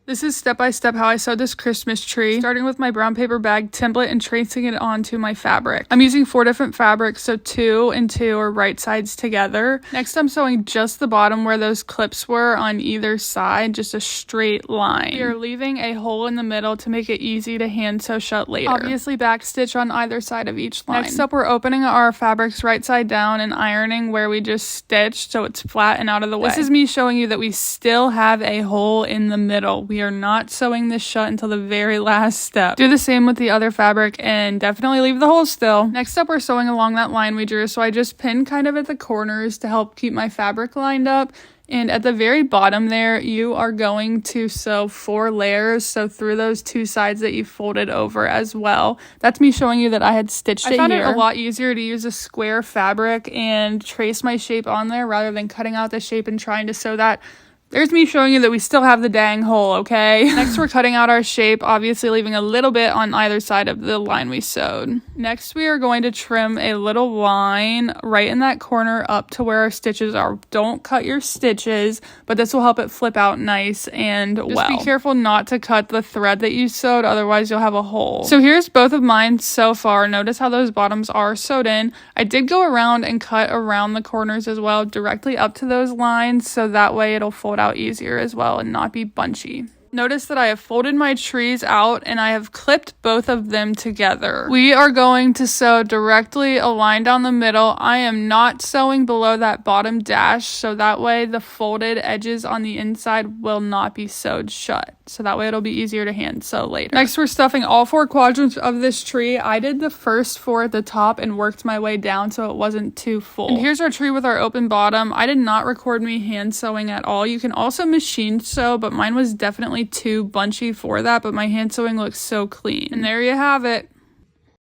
This is step by step how I sewed this Christmas tree, starting with my brown paper bag template and tracing it onto my fabric. I'm using 4 different fabrics, so 2 and 2 are right sides together. Next, I'm sewing just the bottom where those clips were on either side, just a straight line. We are leaving a hole in the middle to make it easy to hand sew shut later. Obviously backstitch on either side of each line. Next up, we're opening our fabrics right side down and ironing where we just stitched so it's flat and out of the way. This is me showing you that we still have a hole in the middle. We are not sewing this shut until the very last step. Do the same with the other fabric and definitely leave the hole still. Next up, we're sewing along that line we drew, so I just pinned kind of at the corners to help keep my fabric lined up. And at the very bottom there, you are going to sew 4 layers, so through those 2 sides that you folded over as well. That's me showing you that I had stitched it here. I found it a lot easier to use a square fabric and trace my shape on there rather than cutting out the shape and trying to sew that. There's me showing you that we still have the dang hole, okay? Next, we're cutting out our shape, obviously leaving a little bit on either side of the line we sewed. Next, we are going to trim a little line right in that corner up to where our stitches are. Don't cut your stitches, but this will help it flip out nice and well. Just be careful not to cut the thread that you sewed, otherwise you'll have a hole. So here's both of mine so far. Notice how those bottoms are sewed in. I did go around and cut around the corners as well, directly up to those lines, so that way it'll fold out easier as well and not be bunchy. Notice that I have folded my trees out and I have clipped both of them together. We are going to sew directly a line down the middle. I am not sewing below that bottom dash, so that way the folded edges on the inside will not be sewed shut. So that way it'll be easier to hand sew later. Next, we're stuffing all 4 quadrants of this tree. I did the first 4 at the top and worked my way down so it wasn't too full. And here's our tree with our open bottom. I did not record me hand sewing at all. You can also machine sew, but mine was definitely too bunchy for that, but my hand sewing looks so clean. And there you have it.